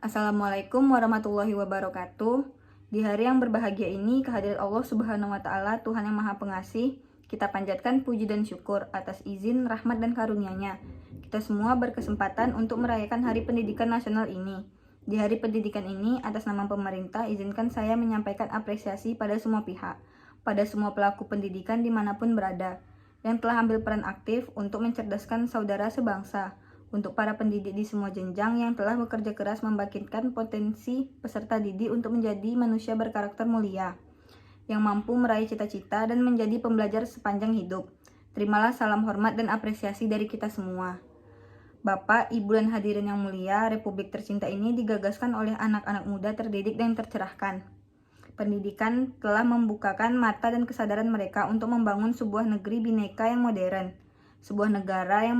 Assalamualaikum warahmatullahi wabarakatuh. Di hari yang berbahagia ini, kehadirat Allah Subhanahu wa Ta'ala, Tuhan yang Maha Pengasih, kita panjatkan puji dan syukur atas izin, rahmat, dan karunia-Nya. Kita semua berkesempatan untuk merayakan Hari Pendidikan Nasional ini. Di Hari Pendidikan ini, atas nama pemerintah, izinkan saya menyampaikan apresiasi pada semua pihak, pada semua pelaku pendidikan dimanapun berada, yang telah ambil peran aktif untuk mencerdaskan saudara sebangsa, untuk para pendidik di semua jenjang yang telah bekerja keras membangkitkan potensi peserta didik untuk menjadi manusia berkarakter mulia, yang mampu meraih cita-cita dan menjadi pembelajar sepanjang hidup. Terimalah salam hormat dan apresiasi dari kita semua. Bapak, Ibu, dan hadirin yang mulia, Republik tercinta ini digagaskan oleh anak-anak muda terdidik dan tercerahkan. Pendidikan telah membukakan mata dan kesadaran mereka untuk membangun sebuah negeri bineka yang modern, sebuah negara yang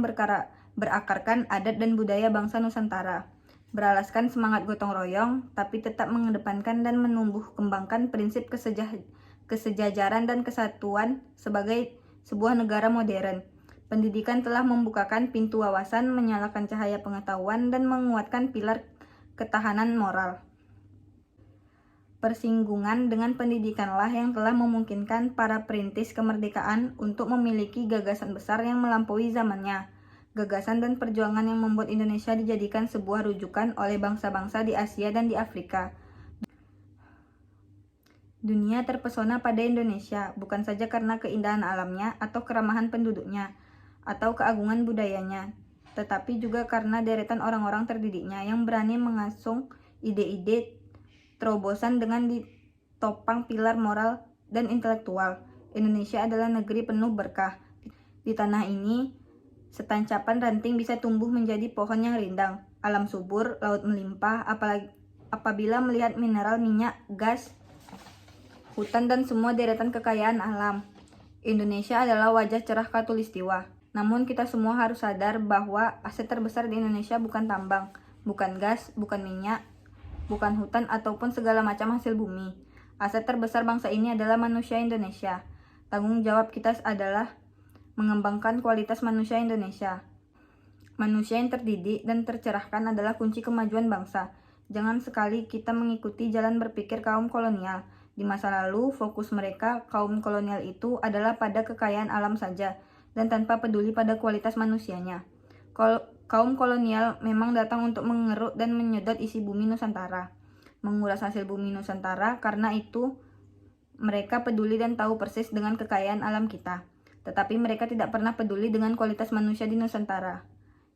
berakarkan adat dan budaya bangsa Nusantara, beralaskan semangat gotong royong, tapi tetap mengedepankan dan menumbuh kembangkan prinsip kesejajaran dan kesatuan sebagai sebuah negara modern. Pendidikan telah membukakan pintu wawasan, menyalakan cahaya pengetahuan, dan menguatkan pilar ketahanan moral. Persinggungan dengan pendidikanlah yang telah memungkinkan para perintis kemerdekaan untuk memiliki gagasan besar yang melampaui zamannya. Gagasan dan perjuangan yang membuat Indonesia dijadikan sebuah rujukan oleh bangsa-bangsa di Asia dan di Afrika. Dunia terpesona pada Indonesia, bukan saja karena keindahan alamnya atau keramahan penduduknya, atau keagungan budayanya, tetapi juga karena deretan orang-orang terdidiknya yang berani mengasung ide-ide terobosan dengan ditopang pilar moral dan intelektual. Indonesia adalah negeri penuh berkah. Di tanah ini, setancapan ranting bisa tumbuh menjadi pohon yang rindang. Alam subur, laut melimpah, apabila melihat mineral, minyak, gas, hutan, dan semua deretan kekayaan alam. Indonesia adalah wajah cerah khatulistiwa. Namun kita semua harus sadar bahwa aset terbesar di Indonesia bukan tambang, bukan gas, bukan minyak, bukan hutan, ataupun segala macam hasil bumi. Aset terbesar bangsa ini adalah manusia Indonesia. Tanggung jawab kita adalah mengembangkan kualitas manusia Indonesia. Manusia yang terdidik dan tercerahkan adalah kunci kemajuan bangsa. Jangan sekali kita mengikuti jalan berpikir kaum kolonial. Di masa lalu, fokus mereka, kaum kolonial itu, adalah pada kekayaan alam saja, dan tanpa peduli pada kualitas manusianya. Kaum kolonial memang datang untuk mengeruk dan menyedot isi bumi Nusantara, menguras hasil bumi Nusantara. Karena itu mereka peduli dan tahu persis dengan kekayaan alam kita, tetapi mereka tidak pernah peduli dengan kualitas manusia di Nusantara.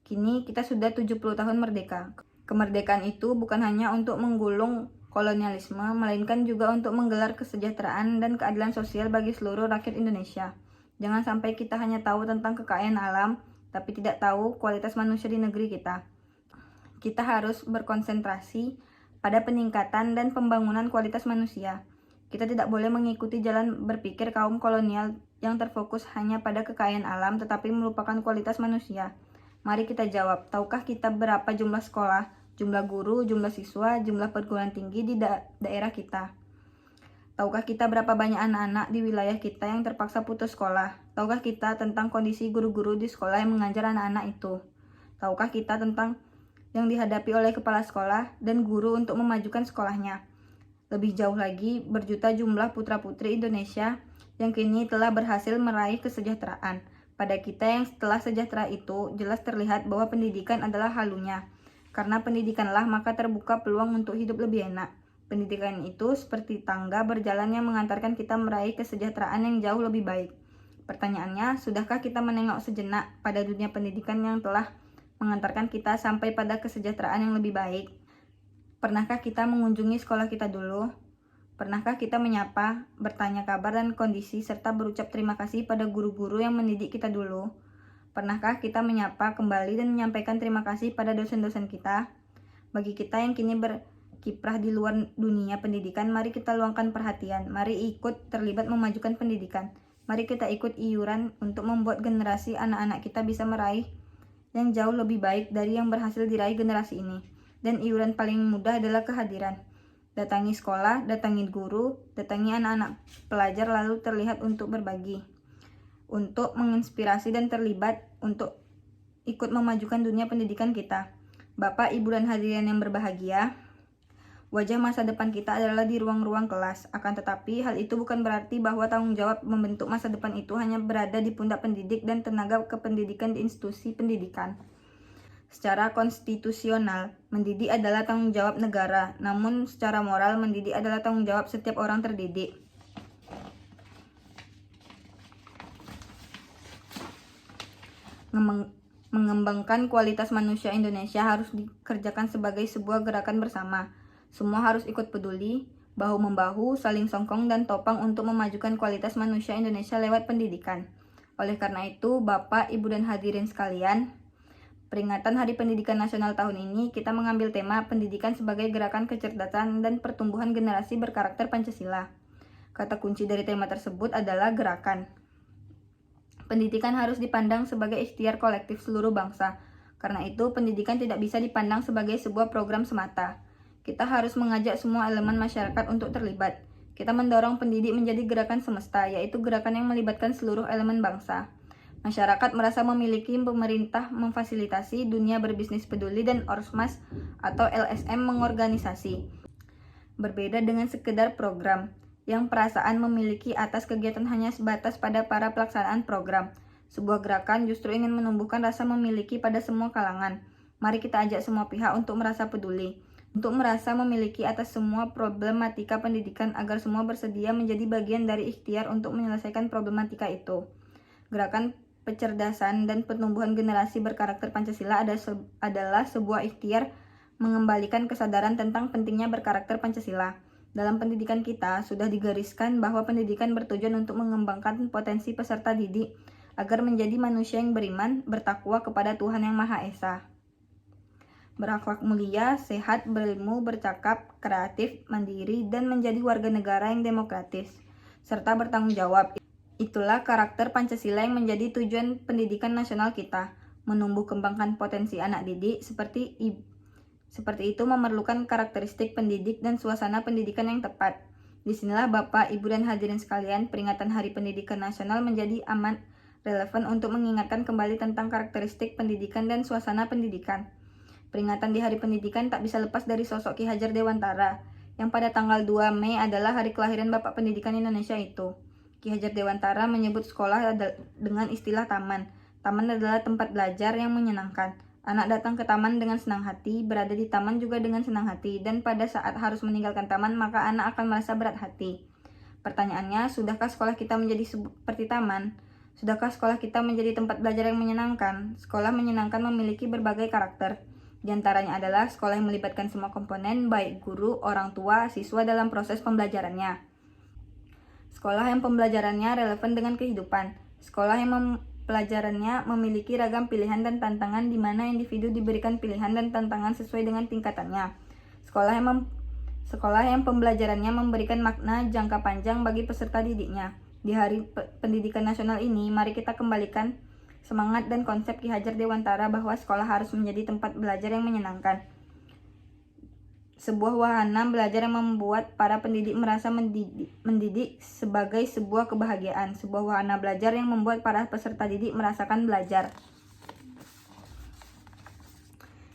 Kini kita sudah 70 tahun merdeka. Kemerdekaan itu bukan hanya untuk menggulung kolonialisme, melainkan juga untuk menggelar kesejahteraan dan keadilan sosial bagi seluruh rakyat Indonesia. Jangan sampai kita hanya tahu tentang kekayaan alam, tapi tidak tahu kualitas manusia di negeri kita. Kita harus berkonsentrasi pada peningkatan dan pembangunan kualitas manusia. Kita tidak boleh mengikuti jalan berpikir kaum kolonial yang terfokus hanya pada kekayaan alam tetapi melupakan kualitas manusia. Mari kita jawab, tahukah kita berapa jumlah sekolah, jumlah guru, jumlah siswa, jumlah perguruan tinggi di daerah kita? Tahukah kita berapa banyak anak-anak di wilayah kita yang terpaksa putus sekolah? Tahukah kita tentang kondisi guru-guru di sekolah yang mengajar anak-anak itu? Tahukah kita tentang yang dihadapi oleh kepala sekolah dan guru untuk memajukan sekolahnya? Lebih jauh lagi, berjuta jumlah putra-putri Indonesia yang kini telah berhasil meraih kesejahteraan. Pada kita yang setelah sejahtera itu, jelas terlihat bahwa pendidikan adalah halunya. Karena pendidikanlah maka terbuka peluang untuk hidup lebih enak. Pendidikan itu seperti tangga berjalan yang mengantarkan kita meraih kesejahteraan yang jauh lebih baik. Pertanyaannya, sudahkah kita menengok sejenak pada dunia pendidikan yang telah mengantarkan kita sampai pada kesejahteraan yang lebih baik? Pernahkah kita mengunjungi sekolah kita dulu? Pernahkah kita menyapa, bertanya kabar dan kondisi, serta berucap terima kasih pada guru-guru yang mendidik kita dulu? Pernahkah kita menyapa kembali dan menyampaikan terima kasih pada dosen-dosen kita? Bagi kita yang kini kiprah di luar dunia pendidikan, mari kita luangkan perhatian. Mari ikut terlibat memajukan pendidikan. Mari kita ikut iuran untuk membuat generasi anak-anak kita bisa meraih yang jauh lebih baik dari yang berhasil diraih generasi ini. Dan iuran paling mudah adalah kehadiran. Datangi sekolah, datangi guru, datangi anak-anak pelajar, lalu terlihat untuk berbagi, untuk menginspirasi dan terlibat untuk ikut memajukan dunia pendidikan kita. Bapak, Ibu, dan hadirin yang berbahagia, wajah masa depan kita adalah di ruang-ruang kelas. Akan tetapi, hal itu bukan berarti bahwa tanggung jawab membentuk masa depan itu hanya berada di pundak pendidik dan tenaga kependidikan di institusi pendidikan. Secara konstitusional, mendidik adalah tanggung jawab negara, namun secara moral, mendidik adalah tanggung jawab setiap orang terdidik. Mengembangkan kualitas manusia Indonesia harus dikerjakan sebagai sebuah gerakan bersama. Semua harus ikut peduli, bahu-membahu, saling songkong dan topang untuk memajukan kualitas manusia Indonesia lewat pendidikan. Oleh karena itu, Bapak, Ibu, dan hadirin sekalian, peringatan Hari Pendidikan Nasional tahun ini kita mengambil tema pendidikan sebagai gerakan kecerdasan dan pertumbuhan generasi berkarakter Pancasila. Kata kunci dari tema tersebut adalah gerakan. Pendidikan harus dipandang sebagai ikhtiar kolektif seluruh bangsa. Karena itu, pendidikan tidak bisa dipandang sebagai sebuah program semata. Kita harus mengajak semua elemen masyarakat untuk terlibat. Kita mendorong pendidik menjadi gerakan semesta, yaitu gerakan yang melibatkan seluruh elemen bangsa. Masyarakat merasa memiliki pemerintah memfasilitasi, dunia berbisnis peduli, dan Ormas atau LSM mengorganisasi. Berbeda dengan sekedar program, yang perasaan memiliki atas kegiatan hanya sebatas pada para pelaksanaan program. Sebuah gerakan justru ingin menumbuhkan rasa memiliki pada semua kalangan. Mari kita ajak semua pihak untuk merasa peduli, untuk merasa memiliki atas semua problematika pendidikan agar semua bersedia menjadi bagian dari ikhtiar untuk menyelesaikan problematika itu. Gerakan pencerdasan dan pertumbuhan generasi berkarakter Pancasila adalah sebuah ikhtiar mengembalikan kesadaran tentang pentingnya berkarakter Pancasila. Dalam pendidikan kita sudah digariskan bahwa pendidikan bertujuan untuk mengembangkan potensi peserta didik agar menjadi manusia yang beriman, bertakwa kepada Tuhan Yang Maha Esa, berakhlak mulia, sehat, berilmu, bercakap, kreatif, mandiri, dan menjadi warga negara yang demokratis, serta bertanggung jawab. Itulah karakter Pancasila yang menjadi tujuan pendidikan nasional kita. Menumbuh kembangkan potensi anak didik seperti itu memerlukan karakteristik pendidik dan suasana pendidikan yang tepat. Disinilah Bapak, Ibu, dan hadirin sekalian, peringatan Hari Pendidikan Nasional menjadi amat relevan untuk mengingatkan kembali tentang karakteristik pendidikan dan suasana pendidikan. Peringatan di Hari Pendidikan tak bisa lepas dari sosok Ki Hajar Dewantara, yang pada tanggal 2 Mei adalah hari kelahiran Bapak Pendidikan Indonesia itu. Ki Hajar Dewantara menyebut sekolah dengan istilah taman. Taman adalah tempat belajar yang menyenangkan. Anak datang ke taman dengan senang hati, berada di taman juga dengan senang hati, dan pada saat harus meninggalkan taman, maka anak akan merasa berat hati. Pertanyaannya, sudahkah sekolah kita menjadi seperti taman? Sudahkah sekolah kita menjadi tempat belajar yang menyenangkan? Sekolah menyenangkan memiliki berbagai karakter. Di antaranya adalah sekolah yang melibatkan semua komponen, baik guru, orang tua, siswa dalam proses pembelajarannya. Sekolah yang pembelajarannya relevan dengan kehidupan. Sekolah yang pelajarannya memiliki ragam pilihan dan tantangan di mana individu diberikan pilihan dan tantangan sesuai dengan tingkatannya. Sekolah yang pembelajarannya memberikan makna jangka panjang bagi peserta didiknya. Di Hari Pendidikan Nasional ini, mari kita kembalikan semangat dan konsep Ki Hajar Dewantara bahwa sekolah harus menjadi tempat belajar yang menyenangkan. Sebuah wahana belajar yang membuat para pendidik merasa mendidik sebagai sebuah kebahagiaan. Sebuah wahana belajar yang membuat para peserta didik merasakan belajar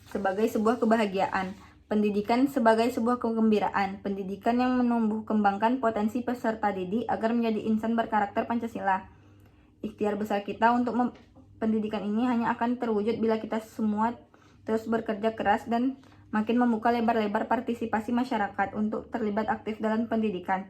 sebagai sebuah kebahagiaan. Pendidikan sebagai sebuah kegembiraan. Pendidikan yang menumbuh kembangkan potensi peserta didik agar menjadi insan berkarakter Pancasila. Ikhtiar besar kita untuk pendidikan ini hanya akan terwujud bila kita semua terus bekerja keras dan makin membuka lebar-lebar partisipasi masyarakat untuk terlibat aktif dalam pendidikan.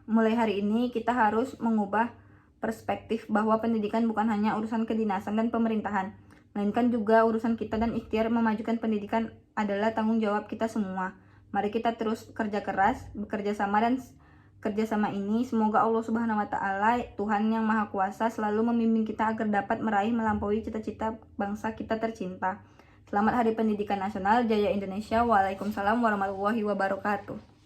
Mulai hari ini kita harus mengubah perspektif bahwa pendidikan bukan hanya urusan kedinasan dan pemerintahan, melainkan juga urusan kita, dan ikhtiar memajukan pendidikan adalah tanggung jawab kita semua. Mari kita terus kerja keras, bekerja sama, dan kerjasama ini semoga Allah Subhanahu wa Ta'ala, Tuhan yang Maha Kuasa, selalu membimbing kita agar dapat meraih melampaui cita-cita bangsa kita tercinta. Selamat Hari Pendidikan Nasional, Jaya Indonesia. Waalaikumsalam warahmatullahi wabarakatuh.